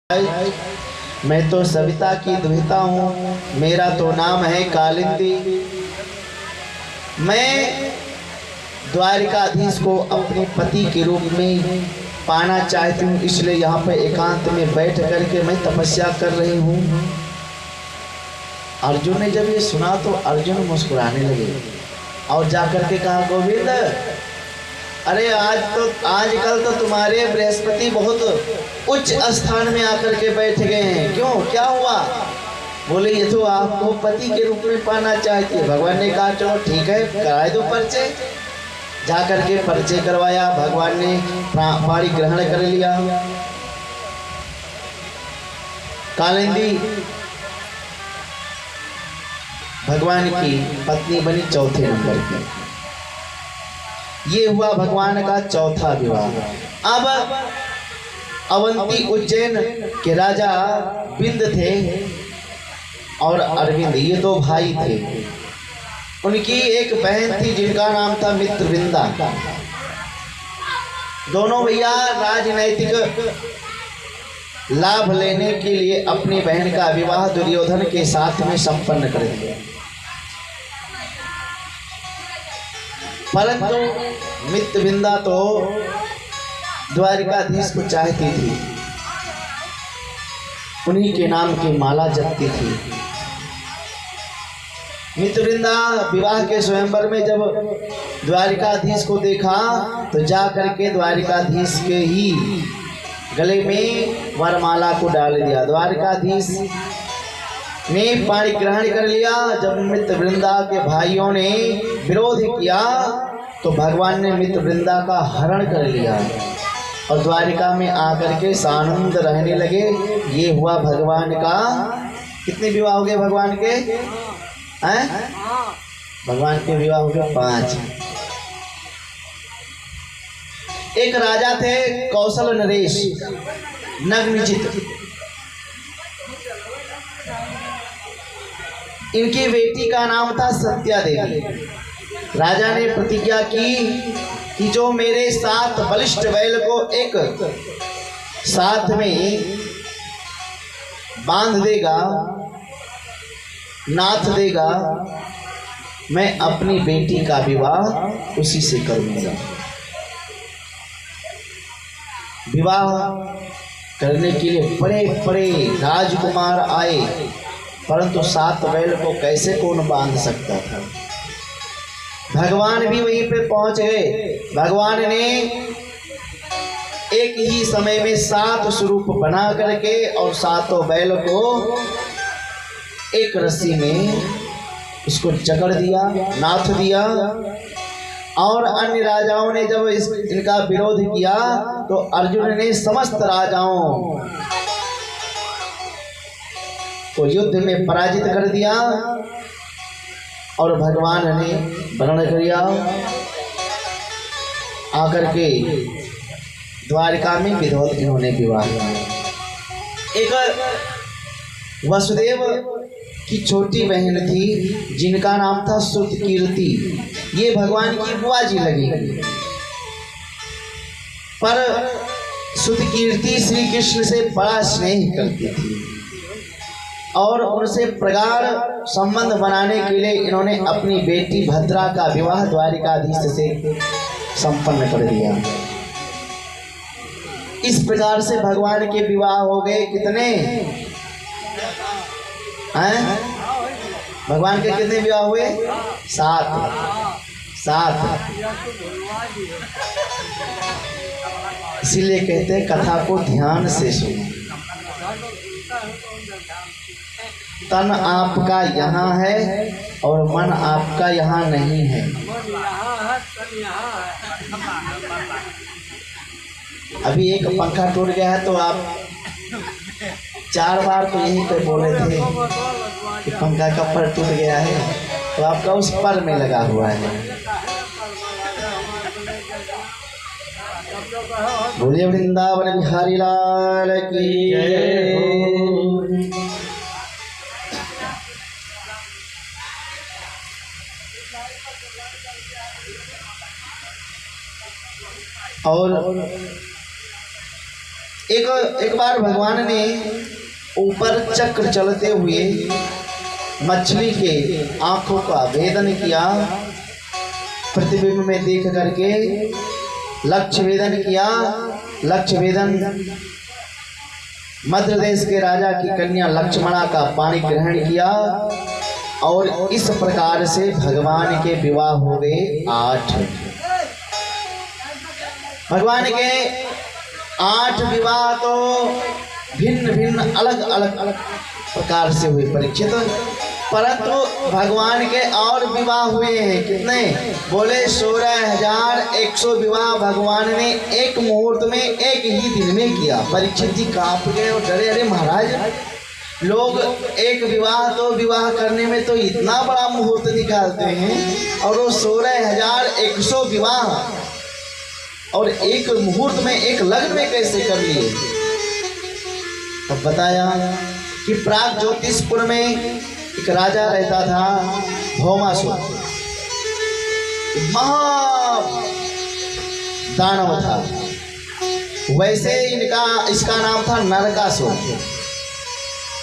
मैं तो सविता की दुहिता हूँ, मेरा तो नाम है कालिंदी। मैं द्वारिकाधीश को अपने पति के रूप में पाना चाहती हूँ, इसलिए यहाँ पर एकांत में बैठ करके मैं तपस्या कर रही हूँ। अर्जुन ने जब ये सुना तो अर्जुन मुस्कुराने लगे और जाकर के कहा, गोविंद, अरे आजकल तो तुम्हारे बृहस्पति बहुत उच्च स्थान में आकर के बैठ गए हैं, क्यों, क्या हुआ? बोले, ये तो आपको पति के रूप में पाना चाहती है। भगवान ने कहा, चलो ठीक है, कराए दो परिचय। जा करके परिचय करवाया, भगवान ने पाणी ग्रहण कर लिया। कालिंदी भगवान की पत्नी बनी चौथे नंबर की। ये हुआ भगवान का चौथा विवाह। अब अवंती उज्जैन के राजा बिंद थे और अरविंद, ये दो भाई थे। उनकी एक बहन थी जिनका नाम था मित्रविंदा। दोनों भैया राजनैतिक लाभ लेने के लिए अपनी बहन का विवाह दुर्योधन के साथ में संपन्न कर दिया, परंतु मित्रविंदा तो द्वारिकाधीश को चाहती थी, उन्हीं के नाम की माला जपती थी। मित्रविंदा विवाह के स्वयंवर में जब द्वारिकाधीश को देखा तो जा करके द्वारिकाधीश के ही गले में वरमाला को डाल दिया। द्वारिकाधीश ने पाणी ग्रहण कर लिया। जब मित्रवृंदा के भाइयों ने विरोध किया तो भगवान ने मित्रवृंदा का हरण कर लिया और द्वारिका में आकर के सानंद रहने लगे। ये हुआ भगवान का, कितने विवाह हो गए भगवान के? हैं? भगवान के विवाह हो गए 5। एक राजा थे कौशल नरेश नग्नजित, इनकी बेटी का नाम था सत्या देवी। राजा ने प्रतिज्ञा की कि जो मेरे 7 बलिष्ठ बैल को एक साथ में बांध देगा, नाथ देगा, मैं अपनी बेटी का विवाह उसी से करूंगा। विवाह करने के लिए बड़े बड़े राजकुमार आए, परंतु 7 बैल को कैसे कौन बांध सकता था। भगवान भी वहीं पे पहुंच गए। भगवान ने एक ही समय में 7 स्वरूप बना करके और 7 बैल को एक रस्सी में इसको जकड़ दिया, नाथ दिया। और अन्य राजाओं ने जब इनका विरोध किया तो अर्जुन ने समस्त राजाओं को युद्ध में पराजित कर दिया और भगवान ने वर्ण किया। आकर के द्वारिका में विधवत इन्होंने विवाह किया। एक वसुदेव की छोटी बहन थी जिनका नाम था श्रुतकीर्ति। ये भगवान की बुआ जी लगी, पर श्रुतकीर्ति श्री कृष्ण से बड़ा स्नेह करती थी और उनसे प्रगाढ़ संबंध बनाने के लिए इन्होंने अपनी बेटी भद्रा का विवाह द्वारिकाधीश से संपन्न कर दिया। इस प्रकार से भगवान के विवाह हो गए। कितने हैं? भगवान के कितने विवाह हुए? 7। इसीलिए कहते हैं कथा को ध्यान से सुनो। तन आपका यहाँ है और मन आपका यहाँ नहीं है। अभी एक पंखा टूट गया है तो आप 4 बार तो यहीं पे बोले थे कि पंखा का पर टूट गया है, तो आपका उस पर में लगा हुआ है। बोलिए वृंदावन बिहारी लाल की जय। और एक बार भगवान ने ऊपर चक्र चलते हुए मछली के आंखों का भेदन किया, प्रतिबिंब में देख करके लक्ष्य भेदन किया। लक्ष्य भेदन मध्य देश के राजा की कन्या लक्ष्मणा का पाणी ग्रहण किया और इस प्रकार से भगवान के विवाह हो गए 8। भगवान के 8 विवाह तो भिन्न भिन्न अलग अलग प्रकार से हुए परीक्षित, परंतु भगवान के और विवाह हुए हैं कितने? बोले 16,100 विवाह भगवान ने एक मुहूर्त में एक ही दिन में किया। परीक्षित जी कांप गए और डरे, अरे महाराज, लोग एक विवाह तो विवाह करने में तो इतना बड़ा मुहूर्त निकालते हैं और वो 16,100 विवाह और एक मुहूर्त में एक लग्न में कैसे कर लिए? तब बताया कि प्राग ज्योतिषपुर में एक राजा रहता था भौमासुर, महा दानव था। वैसे इसका नाम था नरकासुर,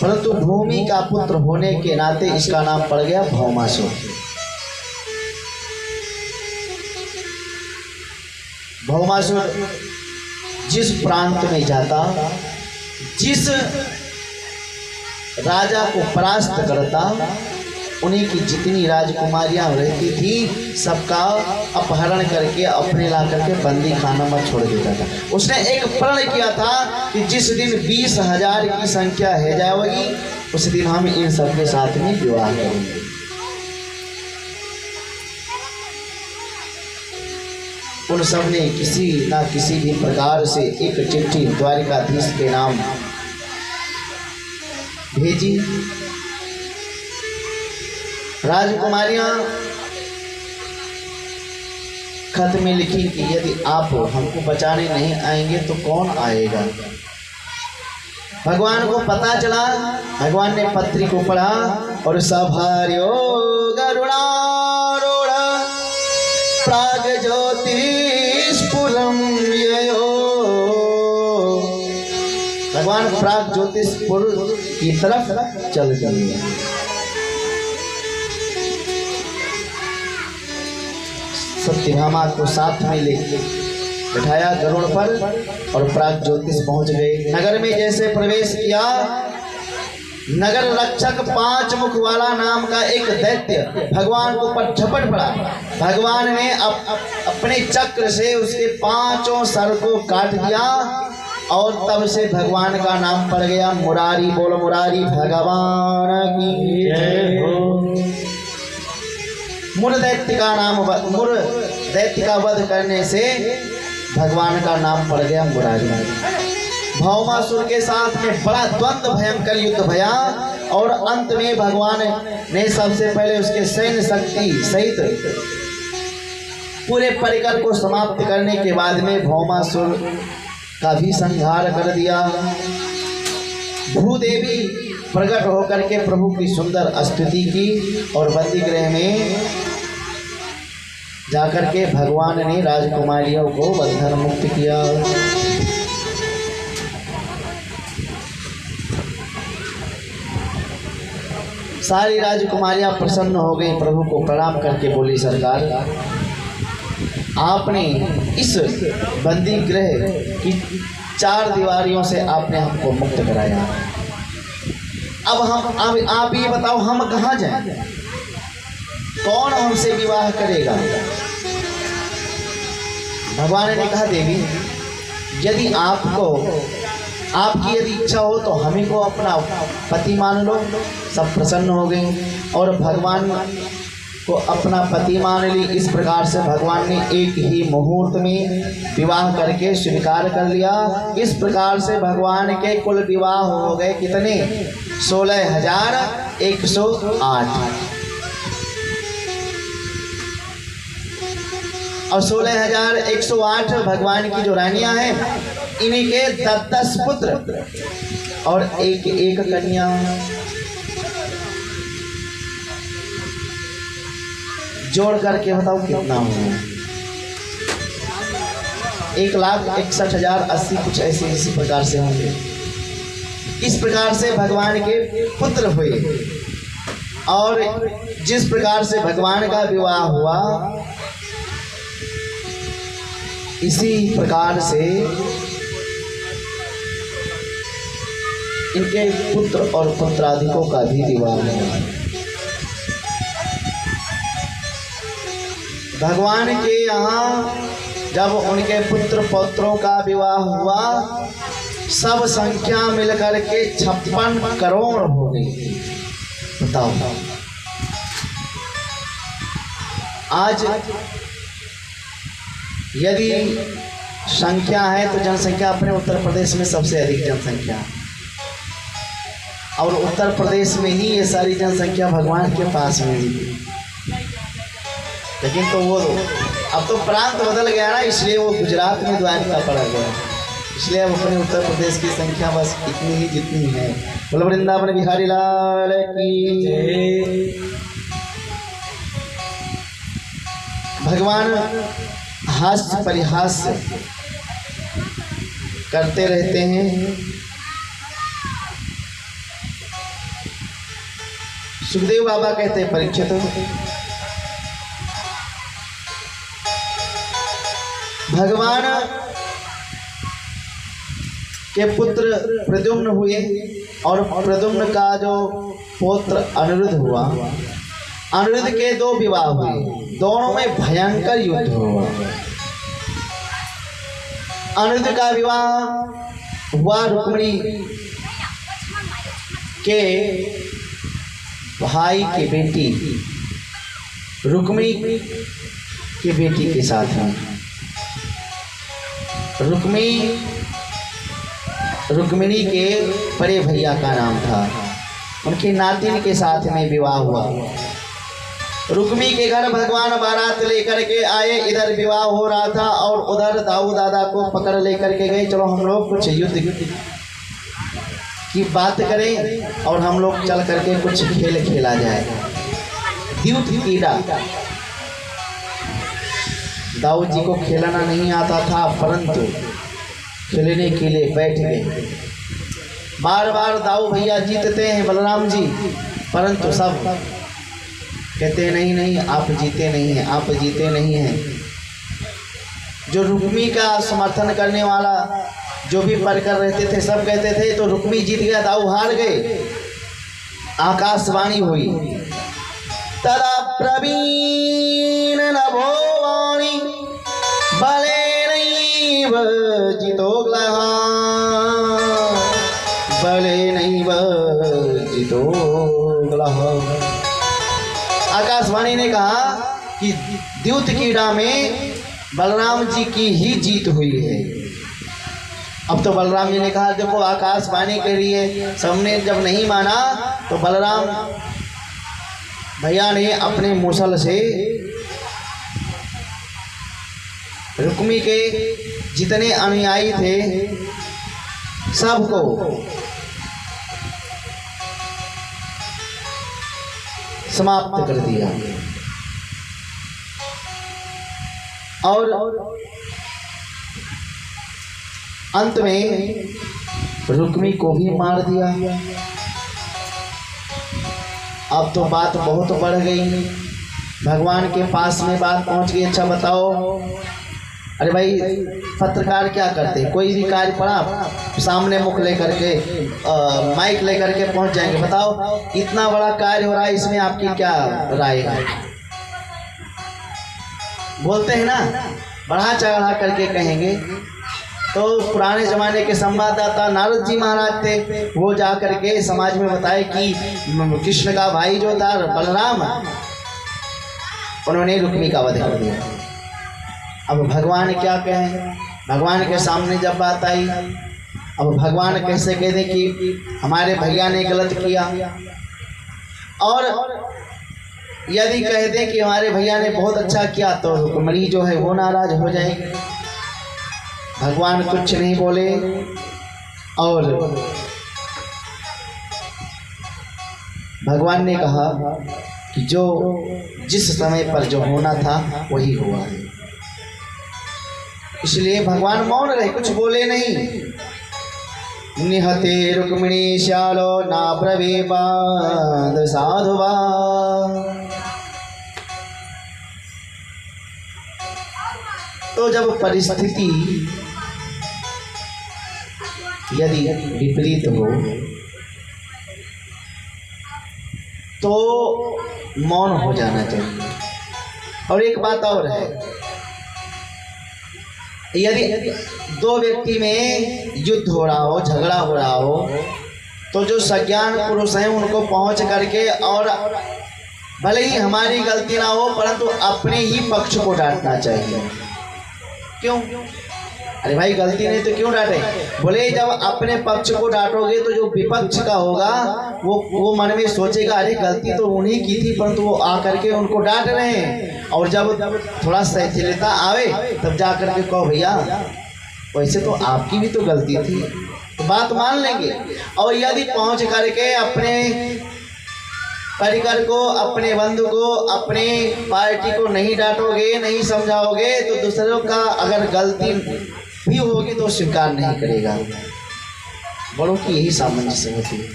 परंतु भूमि का पुत्र होने के नाते इसका नाम पड़ गया भौमासुर। भौमासुर जिस प्रांत में जाता, जिस राजा को परास्त करता, उन्हीं की जितनी राजकुमारियां रहती थी सबका अपहरण करके अपने ला करके बंदी खाना में छोड़ देता था। उसने एक प्रण किया था कि जिस दिन 20,000 की संख्या है जाएगी उस दिन हम इन सबके साथ में विवाह करेंगे। उन सब ने किसी ना किसी भी प्रकार से एक चिट्ठी द्वारिकाधीश के नाम भेजी। राजकुमारियां खत में लिखी कि यदि आप हमको बचाने नहीं आएंगे तो कौन आएगा। भगवान को पता चला, भगवान ने पत्री को पढ़ा और सभार्यो गरुणारूढ़ प्राग ज्योतिषपुरम ययो। भगवान प्राग ज्योतिषपुर की तरफ चल गए। सत्यभामा को साथ में लेके बैठाया गरुड़ पर और प्राग ज्योतिष पहुंच गए। नगर में जैसे प्रवेश किया, नगर रक्षक 5 मुख वाला नाम का एक दैत्य भगवान को पर झपट पड़ा। भगवान ने अपने चक्र से उसके 5 सर को काट दिया और तब से भगवान का नाम पड़ गया मुरारी। बोलो मुरारी भगवान की जय हो। मुर दैत्य का वध करने से भगवान का नाम पड़ गया मुरारी। भौमासुर के साथ में बड़ा द्वंद्व भयंकर युद्ध भया और अंत में भगवान ने सबसे पहले उसके सैन्य शक्ति सहित पूरे परिकर को समाप्त करने के बाद में भौमासुर का भी संहार कर दिया। भूदेवी प्रकट होकर के प्रभु की सुंदर स्तुति की और बंदी गृह में जाकर के भगवान ने राजकुमारियों को बंधन मुक्त किया। सारी राजकुमारियां प्रसन्न हो गई, प्रभु को प्रणाम करके बोली, सरकार आपने इस बंदी गृह की 4 दीवारियों से आपने हमको मुक्त कराया। अब आप ये बताओ हम कहाँ जाएं? कौन हमसे विवाह करेगा? भगवान ने कहा, देवी यदि आपकी यदि इच्छा हो तो हमें को अपना पति मान लो। सब प्रसन्न हो गए और भगवान को अपना पति मान ली। इस प्रकार से भगवान ने एक ही मुहूर्त में विवाह करके स्वीकार कर लिया। इस प्रकार से भगवान के कुल विवाह हो गए कितने? 16,108। और 16,108 भगवान की जो रानियां हैं, इन्हीं के 10 पुत्र और एक कन्या। जोड़ करके बताओ कितना हुआ? 1,61,080 कुछ ऐसे इसी प्रकार से होंगे। इस प्रकार से भगवान के पुत्र हुए। और जिस प्रकार से भगवान का विवाह हुआ, इसी प्रकार से इनके पुत्र और पुत्रादिकों का भी विवाह हुआ। भगवान के यहाँ जब उनके पुत्र पौत्रों का विवाह हुआ, सब संख्या मिलकर के 56 करोड़ हो गई। बताओ, आज यदि संख्या है तो जनसंख्या अपने उत्तर प्रदेश में सबसे अधिक जनसंख्या है, और उत्तर प्रदेश में ही ये सारी जनसंख्या भगवान के पास में ही। लेकिन तो वो अब तो प्रांत बदल गया ना, इसलिए वो गुजरात में द्वारिका पड़ा गया, इसलिए अब अपने उत्तर प्रदेश की संख्या बस इतनी ही जितनी है। बोलो वृंदावन बिहारी लाल की जय। भगवान हास्य परिहास्य करते रहते हैं। सुखदेव बाबा कहते हैं, परीक्षित भगवान के पुत्र प्रद्युम्न हुए और प्रद्युम्न का जो पुत्र अनिरुद्ध हुआ, अनिरुद्ध के 2 विवाह हुए, दोनों में भयंकर युद्ध हुआ। अनिरुद्ध का विवाह हुआ रुक्मिणी के भाई की बेटी रुक्मिणी की बेटी के साथ में। रुक्मिणी के बड़े भैया का नाम था, उनके नातिन के साथ में विवाह हुआ। रुक्मिणी के घर भगवान बारात लेकर के आए, इधर विवाह हो रहा था और उधर दाऊ दादा को पकड़ लेकर के गए, चलो हम लोग कुछ युद्ध की बात करें और हम लोग चल करके कुछ खेल खेला जाए। द्यूत क्रीड़ा, दाऊ जी को खेलना नहीं आता था, परंतु खेलने के लिए बैठ गए। बार बार दाऊ भैया जीतते हैं बलराम जी, परंतु सब कहते हैं नहीं नहीं आप जीते नहीं हैं, आप जीते नहीं हैं। जो रुक्मी का समर्थन करने वाला जो भी परकर रहते थे सब कहते थे तो रुक्मी जीत गया, दाऊ हार गए। आकाशवाणी हुई, तदा प्रवीण नभोवाणी बलेनैव जितोग्लः, बलेनैव जितोग्लः। आकाशवाणी ने कहा कि द्यूत क्रीड़ा में बलराम जी की ही जीत हुई है। अब तो बलराम जी ने कहा देखो आकाशवाणी के लिए सबने जब नहीं माना तो बलराम भैया ने अपने मूसल से रुक्मी के जितने अनुयायी थे सबको समाप्त कर दिया और अंत में रुक्मी को भी मार दिया। अब तो बात बहुत बढ़ गई, भगवान के पास में बात पहुंच गई। अच्छा बताओ, अरे भाई पत्रकार क्या करते, कोई भी कार्य पड़ा सामने मुख लेकर के माइक लेकर के पहुंच जाएंगे। बताओ इतना बड़ा कार्य हो रहा है, इसमें आपकी क्या राय है? बोलते हैं ना, बढ़ा चढ़ा करके कहेंगे। तो पुराने ज़माने के संवाददाता नारद जी महाराज थे, वो जा करके समाज में बताए कि कृष्ण का भाई जो था बलराम, उन्होंने रुक्मी का वध कर दिया। अब भगवान क्या कहें, भगवान के सामने जब बात आई, अब भगवान कैसे कह दें कि हमारे भैया ने गलत किया, और यदि कह दें कि हमारे भैया ने बहुत अच्छा किया तो रुक्मिणी जो है वो नाराज हो जाएगी। भगवान कुछ नहीं बोले और भगवान ने कहा कि जो जिस समय पर जो होना था वही हुआ है। इसलिए भगवान मौन रहे, कुछ बोले नहीं। निहते रुक्मिणी श्यालो ना प्रवेपाद साधुवा। तो जब परिस्थिति यदि विपरीत हो तो मौन हो जाना चाहिए। और एक बात और है, यदि दो व्यक्ति में युद्ध हो रहा हो, झगड़ा हो रहा हो, तो जो सज्ञान पुरुष हैं उनको पहुंच करके, और भले ही हमारी गलती ना हो परंतु अपने ही पक्ष को डांटना चाहिए। क्यों? अरे भाई गलती नहीं तो क्यों डांटे? बोले जब अपने पक्ष को डांटोगे तो जो विपक्ष का होगा वो मन में सोचेगा अरे गलती तो उन्हीं की थी, परंतु वो आकर के उनको डांट रहे हैं। और जब थोड़ा सहनशीलता आवे तब जा करके कहो भैया वैसे तो आपकी भी तो गलती थी, तो बात मान लेंगे। और यदि पहुंच करके अपने परिकर को, अपने बंधु को, अपने पार्टी को नहीं डांटोगे, नहीं समझाओगे, तो दूसरों का अगर गलती भी होगी तो स्वीकार नहीं करेगा। बड़ों की यही सामंजस्य होती है।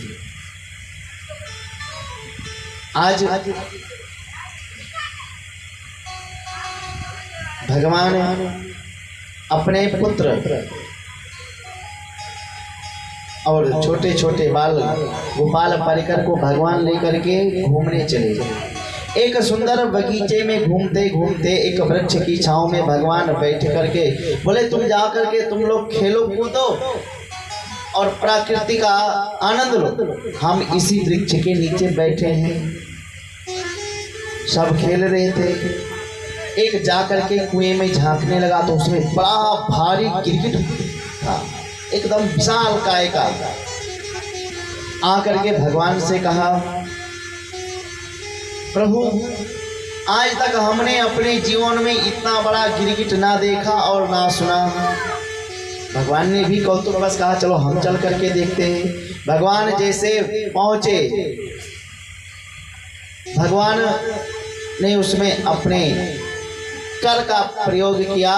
आज भगवान अपने पुत्र और छोटे छोटे बाल गोपाल परिकर को भगवान लेकर के घूमने चले गए। एक सुंदर बगीचे में घूमते घूमते एक वृक्ष की छांव में भगवान बैठ करके बोले तुम जा करके तुम लोग खेलो कूदो और प्रकृति का आनंद लो, हम इसी वृक्ष के नीचे बैठे हैं। सब खेल रहे थे। एक जाकर के कुएं में झांकने लगा तो उसमें बड़ा भारी गिरगिट था, एकदम विशाल काय का। आकर के भगवान से कहा प्रभु आज तक हमने अपने जीवन में इतना बड़ा गिरगिट ना देखा और ना सुना। भगवान ने भी कौतुक बस कहा चलो हम चल करके देखते हैं। भगवान जैसे पहुंचे, भगवान ने उसमें अपने कर का प्रयोग किया।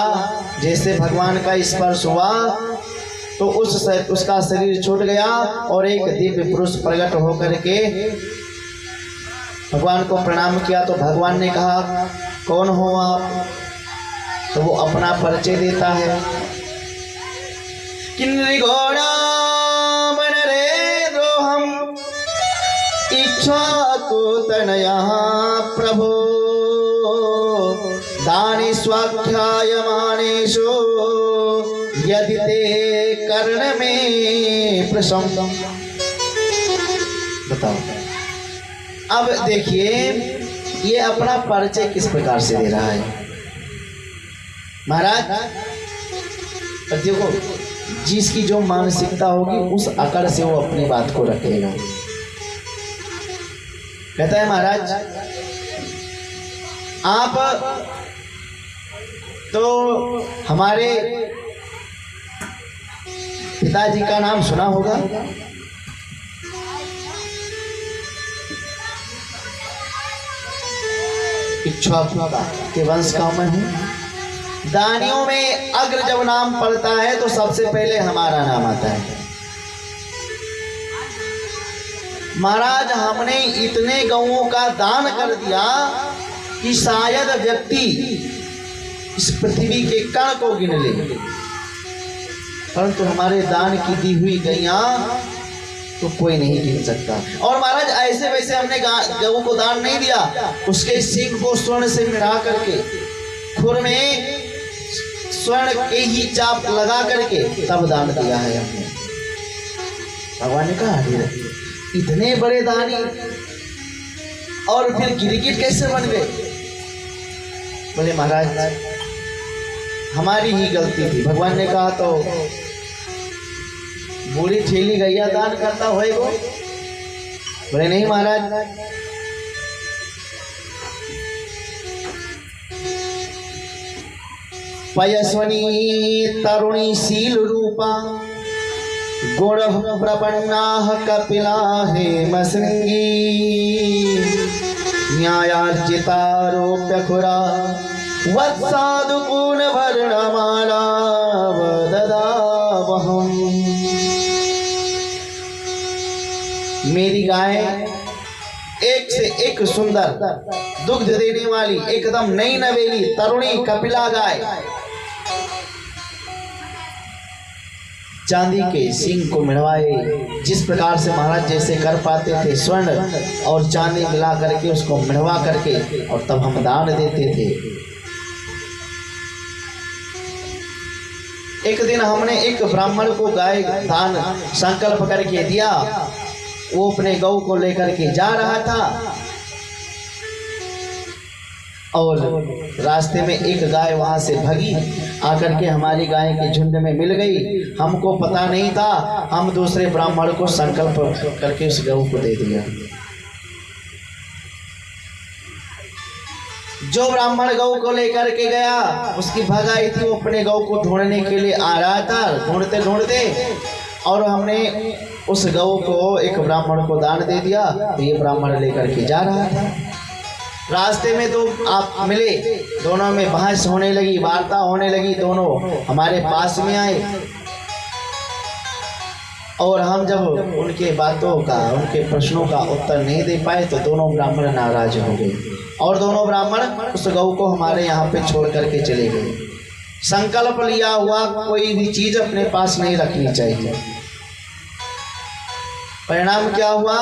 जैसे भगवान का स्पर्श हुआ तो उसका शरीर छूट गया और एक दिव्य पुरुष प्रकट होकर के भगवान को प्रणाम किया। तो भगवान ने कहा कौन हो आप? तो वो अपना परिचय देता है। किन्नृगोणामनरेन्द्रोऽहं इक्ष्वाकुतनयः प्रभो दानि स्वाख्यायमानेषु यदि ते कर्ण में प्रसम। बताओ। अब देखिए ये अपना परिचय किस प्रकार से दे रहा है महाराज। देखो जिसकी जो मानसिकता होगी उस आकार से वो अपनी बात को रखेगा। कहता है महाराज आप तो हमारे पिताजी का नाम सुना होगा, इक्ष्वाकु के वंश का मैं हूँ। दानियों में अग्र जब नाम पड़ता है तो सबसे पहले हमारा नाम आता है। महाराज हमने इतने गौओं का दान कर दिया कि शायद व्यक्ति इस पृथ्वी के कण को गिन ले, परंतु हमारे दान की दी हुई गैया तो कोई नहीं गिन सकता। और महाराज ऐसे वैसे हमने गऊ को दान नहीं दिया, उसके सींग को स्वर्ण से मिला करके खुर में स्वर्ण के ही चाप लगा करके तब दान दिया है हमने। भगवान ने कहा इतने बड़े दानी और फिर गिरगिट कैसे बन गए? बोले महाराज हमारी ही गलती थी। भगवान ने कहा तो बूढ़ी ठेली गैया दान करता होएगा? बोले नहीं महाराज पयस्वनी तरुणी शील रूपा गुण प्रपन्ना कपिला हेमशृंगी न्यायार्जितारोप्य खुरा वत्सादुपूर्ण वर्णमाला ददावहम्। मेरी गाय एक से एक सुंदर दुग्ध देने वाली एकदम नई नवेली तरुणी कपिला गाय, चांदी के सींग को मिढ़वाए, जिस प्रकार से महाराज जैसे कर पाते थे, स्वर्ण और चांदी मिला करके उसको मिढ़वा करके और तब हम दान देते थे। एक दिन हमने एक ब्राह्मण को गाय दान संकल्प करके दिया। वो अपने गौ को लेकर के जा रहा था और रास्ते में एक गाय वहां से भगी आकर के हमारी गाय के झुंड में मिल गई। हमको पता नहीं था, हम दूसरे ब्राह्मण को संकल्प करके उस गौ को दे दिया। जो ब्राह्मण गौ को लेकर के गया, उसकी भगाई थी, वो अपने गौ को ढूंढने के लिए आ रहा था, ढूंढते ढूंढते, और हमने उस गौ को एक ब्राह्मण को दान दे दिया। तो ये ब्राह्मण लेकर के जा रहा था। रास्ते में दो आप मिले, दोनों में बहस होने लगी, वार्ता होने लगी, दोनों हमारे पास में आए और हम जब उनके बातों का, उनके प्रश्नों का उत्तर नहीं दे पाए तो दोनों ब्राह्मण नाराज हो गए और दोनों ब्राह्मण उस गौ को हमारे यहाँ पे छोड़ करके चले गए। संकल्प लिया हुआ कोई भी चीज अपने पास नहीं रखनी चाहिए। परिणाम क्या हुआ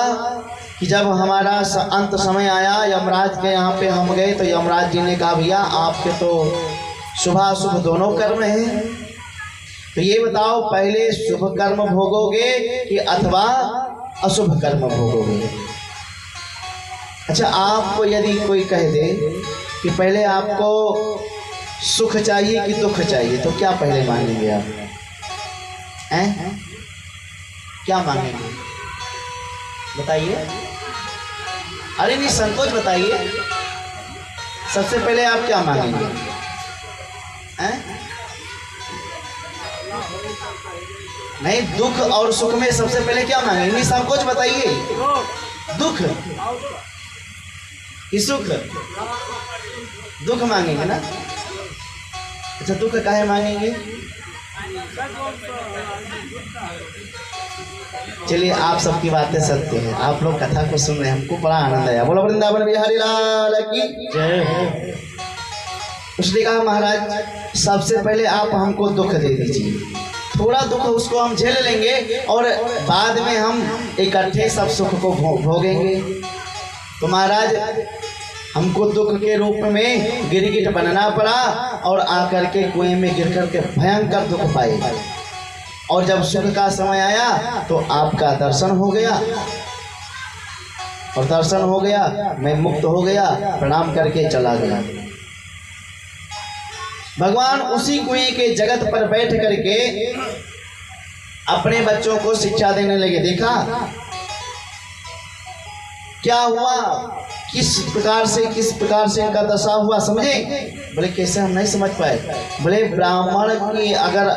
कि जब हमारा अंत समय आया, यमराज के यहाँ पे हम गए तो यमराज जी ने कहा, भैया आपके तो शुभाशुभ दोनों कर्म हैं, तो ये बताओ पहले शुभ कर्म भोगोगे कि अथवा अशुभ कर्म भोगोगे। अच्छा, आपको यदि कोई कह दे कि पहले आपको सुख चाहिए कि दुख चाहिए, तो क्या पहले मांगेंगे आप? हैं? क्या मांगेंगे बताइए? अरे नहीं, संकोच बताइए, सबसे पहले आप क्या मांगेंगे? हैं? नहीं, दुख और सुख में सबसे पहले क्या मांगेंगे? नहीं, संकोच बताइए। दुख कि सुख? दुख मांगेंगे ना? अच्छा, दुख काहे मांगेंगे? चलिए, आप सबकी बातें सत्य हैं, आप लोग कथा को सुन रहे हैं, हमको बड़ा आनंद आया। बोलो वृंदावन बिहारी लाल की जय हो। उसने कहा, महाराज सबसे पहले आप हमको दुख दे दीजिए, थोड़ा दुख उसको हम झेल लेंगे और बाद में हम इकट्ठे सब सुख को भोगेंगे। तो महाराज हमको दुख के रूप में गिरगिट बनना पड़ा और आकर के कुएं में गिर कर के भयंकर दुख पाए, और जब सुख का समय आया तो आपका दर्शन हो गया, और दर्शन हो गया, मैं मुक्त हो गया, प्रणाम करके चला गया। भगवान उसी कुएं के जगत पर बैठ करके अपने बच्चों को शिक्षा देने लगे। देखा क्या हुआ, किस प्रकार से इनका दशा हुआ, समझे? बोले कैसे? हम नहीं समझ पाए। बोले ब्राह्मण की अगर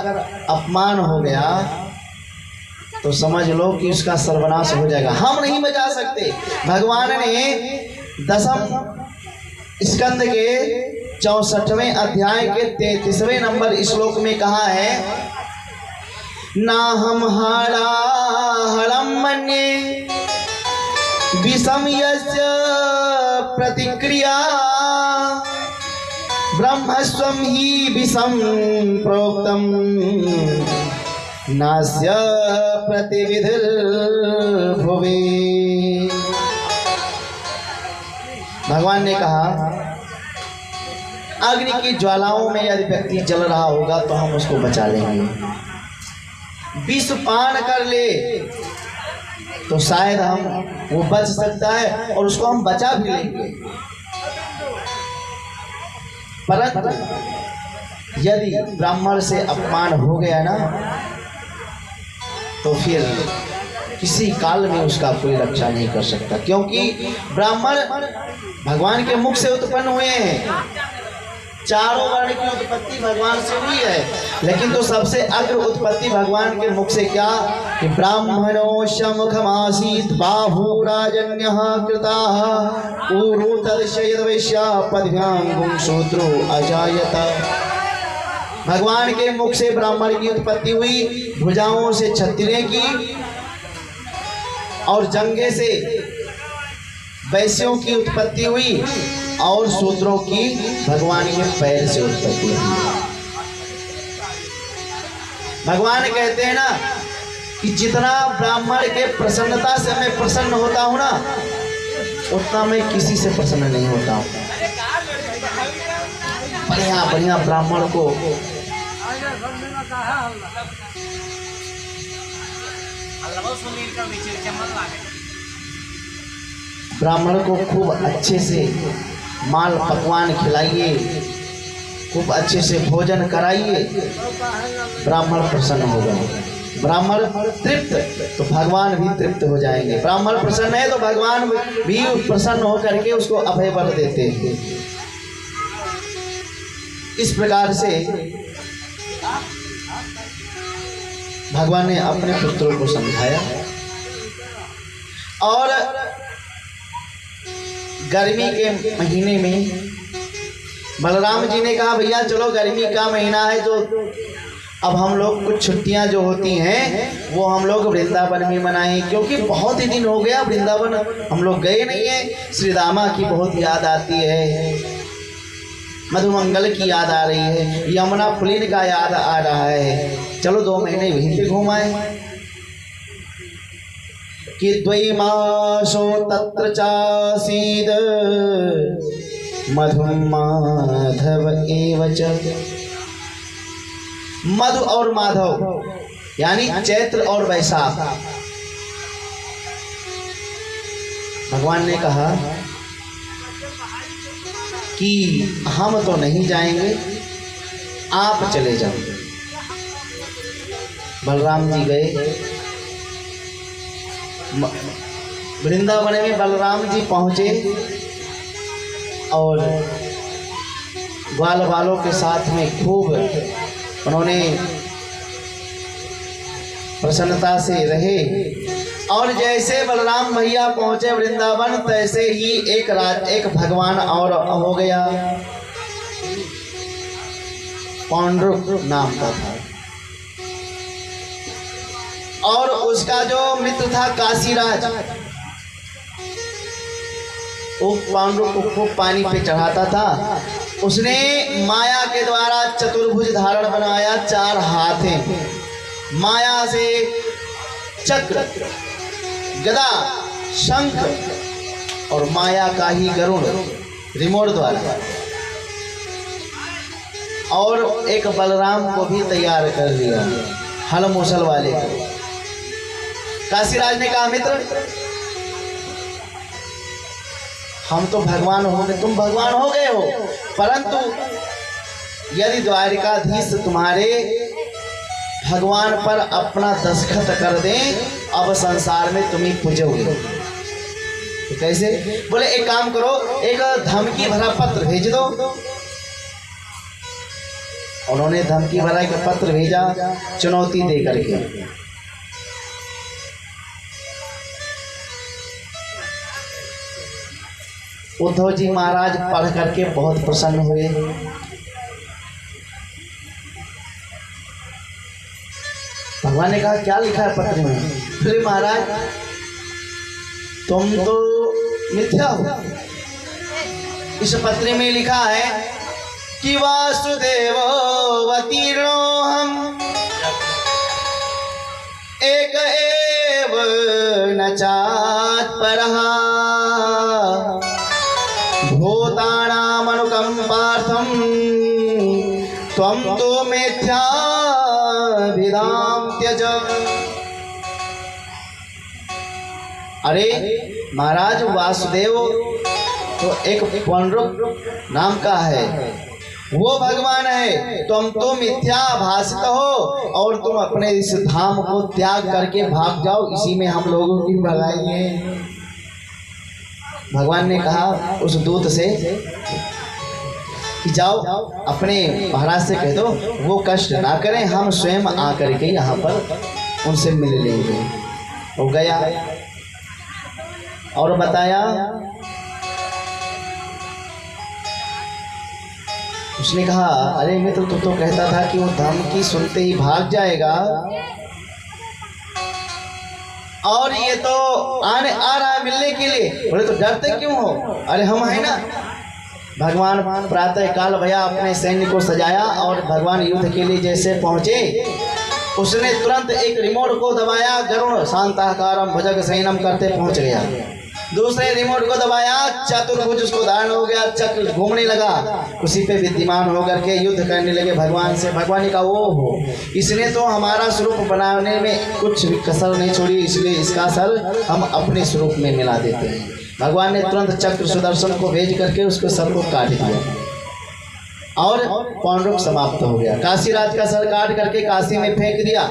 अपमान हो गया तो समझ लो कि उसका सर्वनाश हो जाएगा, हम नहीं बचा सकते। भगवान ने 10वें स्कंद के 64वें अध्याय के 33वें नंबर श्लोक में कहा है, ना हम हारा हरम मन्ये विषम यस्य प्रतिक्रिया ब्रह्मस्वं ही विषम प्रोक्तम नास्य प्रतिविधिर् भुवि। भगवान ने कहा, अग्नि की ज्वालाओं में यदि व्यक्ति जल रहा होगा तो हम उसको बचा लेंगे, विष पान कर ले तो शायद वो बच सकता है और उसको हम बचा भी लेंगे, परंतु यदि ब्राह्मण से अपमान हो गया ना तो फिर किसी काल में उसका कोई रक्षा नहीं कर सकता, क्योंकि ब्राह्मण भगवान के मुख से उत्पन्न हुए हैं। चारों वर्ण की उत्पत्ति भगवान से हुई है, लेकिन तो सबसे अग्र उत्पत्ति भगवान के मुख से क्या कि ब्राह्मणो मुखमासीत बाहुराजन्यः कृताः ऊरू तदशयद वैश्या पद्भ्यां शूद्रो अजायत। भगवान के मुख से ब्राह्मण की उत्पत्ति हुई, भुजाओं से क्षत्रिय की और जंघे से वैश्यों की उत्पत्ति हुई और शूद्रों की भगवान के पैर से उत्पत्ति हुई। भगवान कहते हैं ना कि जितना ब्राह्मण के प्रसन्नता से मैं प्रसन्न होता हूं ना, उतना मैं किसी से प्रसन्न नहीं होता हूं। बढ़िया बढ़िया ब्राह्मण को खूब अच्छे से माल पकवान खिलाइए, खूब अच्छे से भोजन कराइए, ब्राह्मण प्रसन्न होगा। ब्राह्मण तृप्त तो भगवान भी तृप्त हो जाएंगे। ब्राह्मण प्रसन्न है तो भगवान भी प्रसन्न होकर के उसको अभय वर देते हैं। इस प्रकार से भगवान ने अपने पुत्रों को समझाया। और गर्मी के महीने में बलराम जी ने कहा भैया चलो गर्मी का महीना है तो अब हम लोग कुछ छुट्टियां जो होती हैं वो हम लोग वृंदावन में मनाएं, क्योंकि बहुत ही दिन हो गया वृंदावन हम लोग गए नहीं है। श्री रामा की बहुत याद आती है, मधुमंगल की याद आ रही है, यमुना पुलिन का याद आ रहा है, चलो 2 महीने वहीं पे घूम आए। कि द्वैमासो तत्र चासीद मधु माधव एव च। मधु और माधव यानी चैत्र और वैशाख। भगवान ने कहा कि हम तो नहीं जाएंगे, आप चले जाओ। बलराम जी गए वृंदावन में। बलराम जी पहुंचे और ग्वाल बालों के साथ में खूब उन्होंने प्रसन्नता से रहे। और जैसे बलराम भैया पहुंचे वृंदावन, तैसे ही एक भगवान और हो गया, पौंड्रुक नाम का था। और उसका जो मित्र था काशीराज, वो पौंड्रुक को खूब पानी पे चढ़ाता था। उसने माया के द्वारा चतुर्भुज धारण बनाया, 4 हाथ हैं। माया से चक्र, गदा, शंख और माया का ही गरुड़ रिमोट द्वारा। और एक बलराम को भी तैयार कर दिया, हल मूसल वाले को। काशीराज ने कहा मित्र हम तो भगवान हो गए, तुम भगवान हो गए हो, परंतु यदि द्वारिकाधीश तुम्हारे भगवान पर अपना दस्तखत कर दें, अब संसार में तुम ही पूजोगे। तो कैसे? बोले एक काम करो, एक धमकी भरा पत्र भेज दो। उन्होंने धमकी भरा एक पत्र भेजा, चुनौती दे करके। उद्धव जी महाराज पढ़ करके बहुत प्रसन्न हुए। भगवान ने कहा क्या लिखा है पत्र में? बोले महाराज तुम तो मिथ्या हो। इस पत्र में लिखा है कि वासुदेववतीर्णो हम एक एव न चात्परः भूतानामनुकंपार्थं त्वं तो मिथ्याभिधां त्यज। अरे महाराज वासुदेव तो एक पौंड्रुक नाम का है, वो भगवान है, तुम तो मिथ्या भाषित हो और तुम अपने इस धाम को त्याग करके भाग जाओ, इसी में हम लोगों की भलाई है। भगवान ने कहा उस दूत से कि जाओ अपने महाराज से कह दो वो कष्ट ना करें, हम स्वयं आकर के यहाँ पर उनसे मिल लेंगे। वो गया और बताया, उसने कहा अरे मित्र तू तो कहता था कि वो धमकी सुनते ही भाग जाएगा और ये तो आ रहा है मिलने के लिए, बोले तो डरते क्यों हो? अरे हम है ना। भगवान प्रातः काल भैया अपने सैन्य को सजाया और भगवान युद्ध के लिए जैसे पहुंचे, उसने तुरंत एक रिमोट को दबाया, गरुड़ शांताकारम भुजग सैनम करते पहुंच गया। दूसरे रिमोट को दबाया, चतुर्भुज उसको धारण हो गया, चक्र घूमने लगा, उसी पे विद्यमान होकर के युद्ध करने लगे भगवान से। भगवान का वो हो, इसने तो हमारा स्वरूप बनाने में कुछ भी कसर नहीं छोड़ी, इसलिए इसका सर हम अपने स्वरूप में मिला देते हैं। भगवान ने तुरंत चक्र सुदर्शन को भेज करके उसके सर को काट दिया और पौंड्रुक समाप्त हो गया। काशीराज का सर काट करके काशी में फेंक दिया।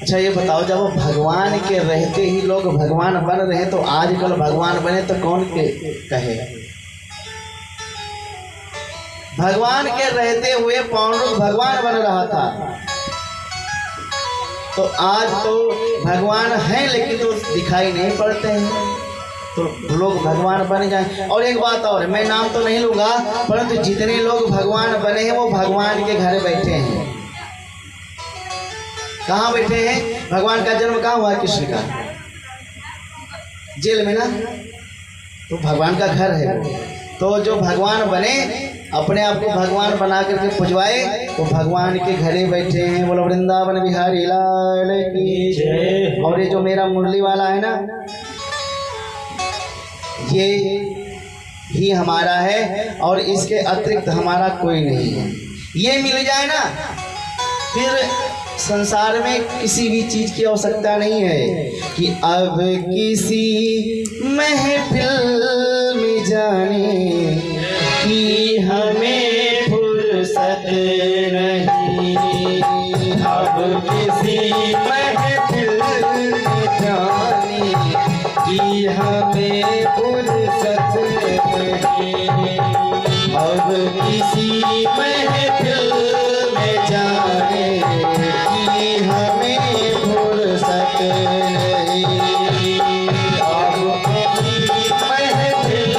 अच्छा ये बताओ, जब भगवान के रहते ही लोग भगवान बन रहे हैं, तो आजकल भगवान बने तो कौन कहे? भगवान के रहते हुए पौंड्रुक भगवान बन रहा था, तो आज तो भगवान हैं लेकिन तो दिखाई नहीं पड़ते हैं, तो लोग भगवान बन जाए। और एक बात और, मैं नाम तो नहीं लूँगा, परंतु जितने लोग भगवान बने हैं वो भगवान के घर बैठे हैं। कहाँ बैठे हैं? भगवान का जन्म कहाँ हुआ? कृष्ण का जेल में ना, तो भगवान का घर है। तो जो भगवान बने, अपने आप को भगवान बना करके पुजवाए, तो भगवान के घरे बैठे हैं। बोलो वृंदावन बिहारी लाल की जय। और ये जो मेरा मुरली वाला है ना, ये ही हमारा है और इसके अतिरिक्त हमारा कोई नहीं है। ये मिल जाए ना, फिर संसार में किसी भी चीज की आवश्यकता नहीं है कि अब किसी महफिल में जाने की हमें फुर्सत नहीं, अब किसी महफिल में जाने की हमें फुर्सत नहीं, अब किसी महफिल में जाने की हमें फुर्सत नहीं, अब किसी महफिल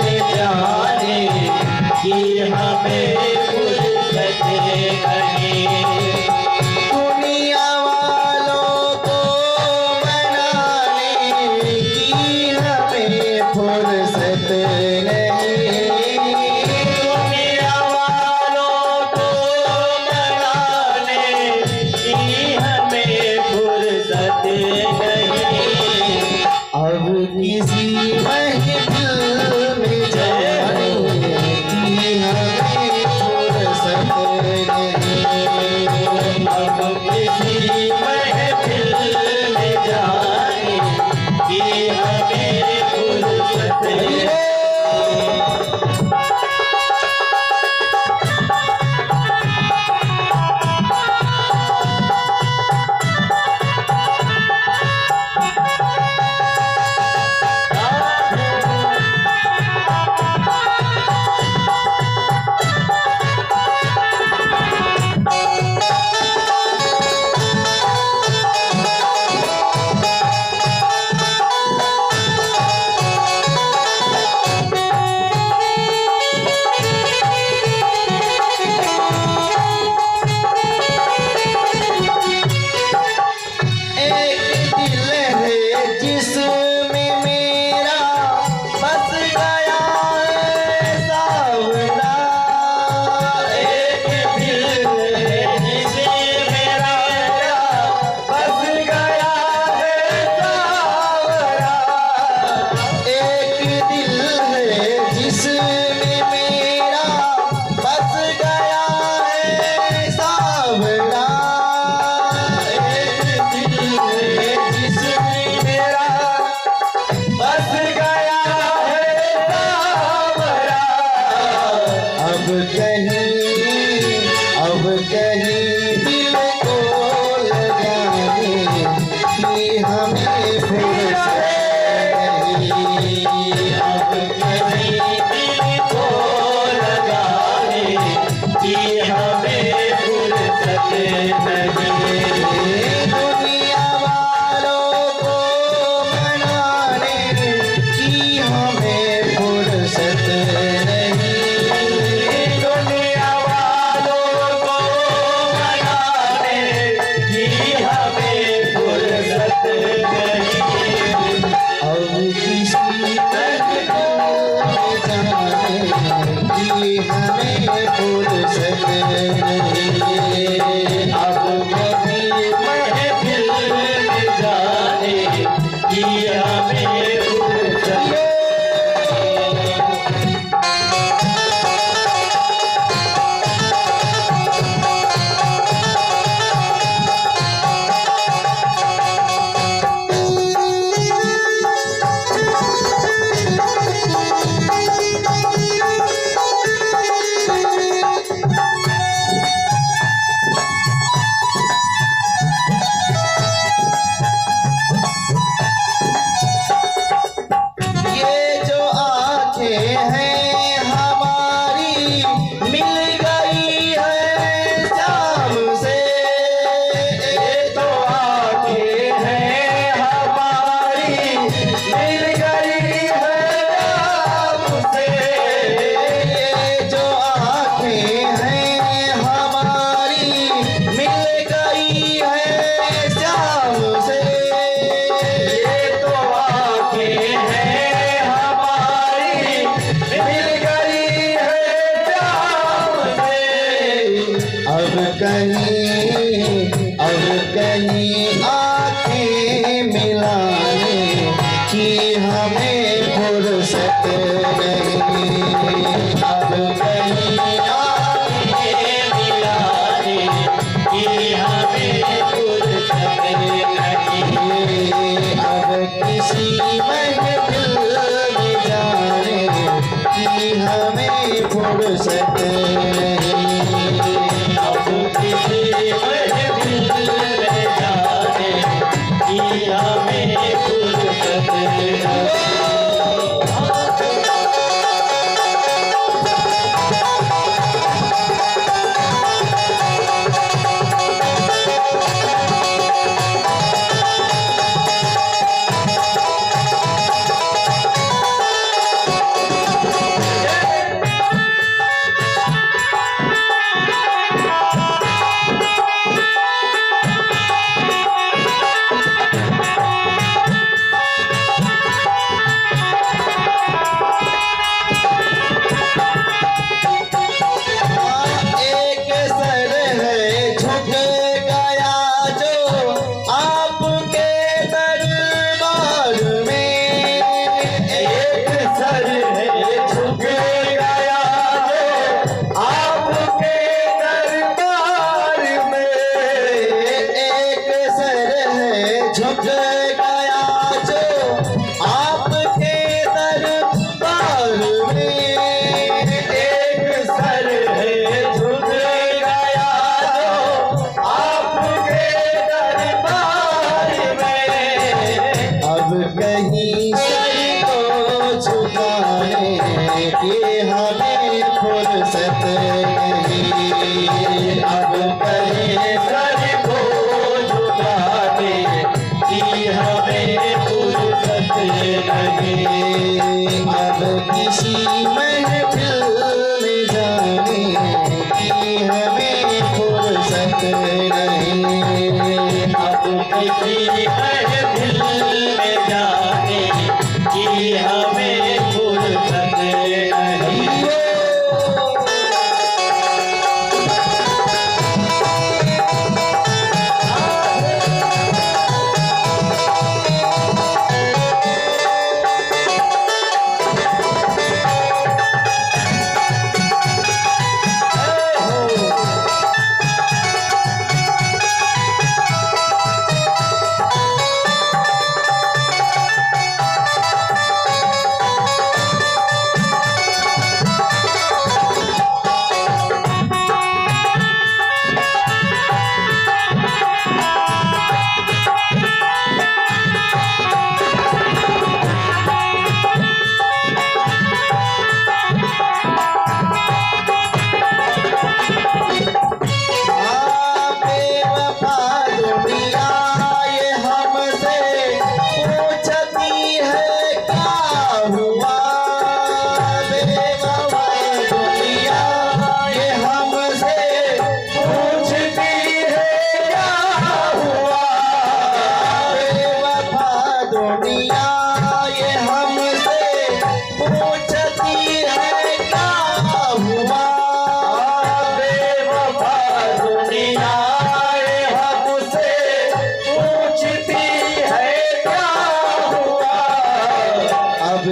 में जाने की हमें फुर्सत नहीं। दुनिया वालों को मनाने की हमें फुर्सत नहीं, दुनिया वालों को मनाने की हमें फुर्सत नहीं, अब किसी महफिल में जाने की हमें फुर्सत नहीं, अब किसी महफिल में जाने की हमें फुर्सत नहीं। अब किसी तक जाने की हमें फुर्सत नहीं। अब कभी महफिल में जाने की हमें फुर्सत नहीं। ये जो आंखें हैं हमारी मिल गई है शाम से। ये तो आंखें हैं हमारी मिल गई है आपसे। ये जो आंखें हैं हमारी मिल गई है शाम से। ये तो आंखें हैं हमारी मिल गई है जाम से। अब कहीं आंखें मिलाने की हमें फुर्सत नहीं। अब कहीं आंखें मिलाने की हमें फुर्सत नहीं। अब किसी महफिल में जाने की हमें फुर्सत नहीं। अब किसी महफिल में जाने की हमें फुर्सत नहीं। एक सर है झुक गया जो आपके दरबार में। एक सर है झुक गया जो आपके दरबार में। एक सर है झुक गया जो आपके दरबार में। एक सर है झुक गया जो आपके दरबार में। अब कहीं सर को झुकाने की हमें फुर्सत नहीं। अब कहीं सर को झुकाने की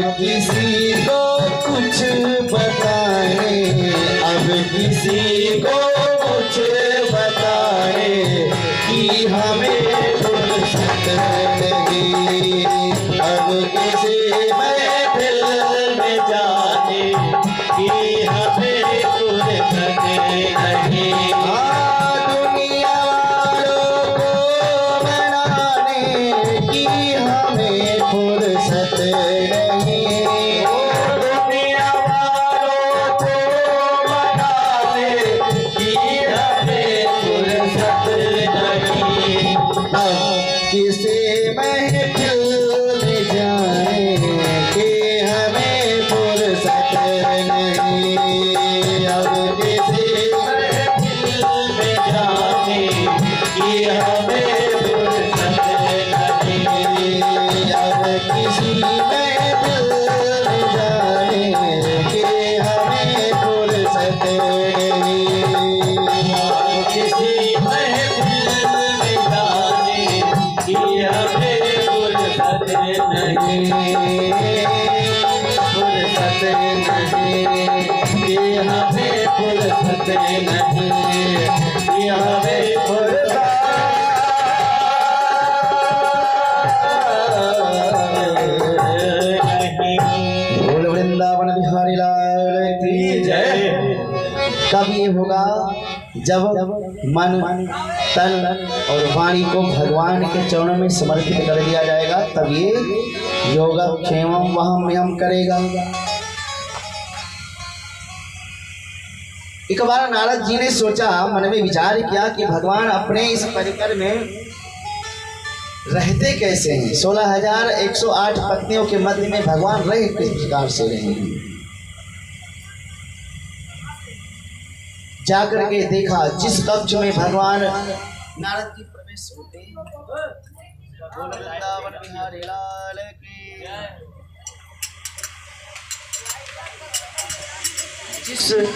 किसी को कुछ बताए, अब किसी को कुछ बताए कि हमें फुर्सत नहीं। अब किसी महफिल में जाने कि हमें फुर्सत नहीं। दुनिया वालों को मनाने की हमें फुर्सत नहीं। दुनिया वालों को मनाने की हमें फुर्सत नहीं। अब किसी महफिल में जाने की हमें फुर्सत नहीं। अब किसी महफिल में जाने की हमें फुर्सत नहीं। अब किसी महफिल में जाने की हमें फुर्सत नहीं। किसी महफिल में जाने की हमें फुर्सत नहीं। फुर्सत नहीं कि हमें फुर्सत नहीं कि हमें फुर्सत नहीं। बोल वृंदावन बिहारी लाल की जय। कब ये होगा जब मन तन और वाणी को भगवान के चरणों में समर्पित कर दिया जाएगा, तब ये योगक्षेम वहम यम करेगा। एक बार नारद जी ने सोचा, मन में विचार किया कि भगवान अपने इस परिकर में रहते कैसे हैं। 16,108 पत्नियों के मध्य में भगवान रहे किस प्रकार से रहे हैं। जाकर के देखा जिस कक्ष में भगवान नारद जी प्रवेश होते हैं, बोल वृंदावन बिहारी लाल की जिस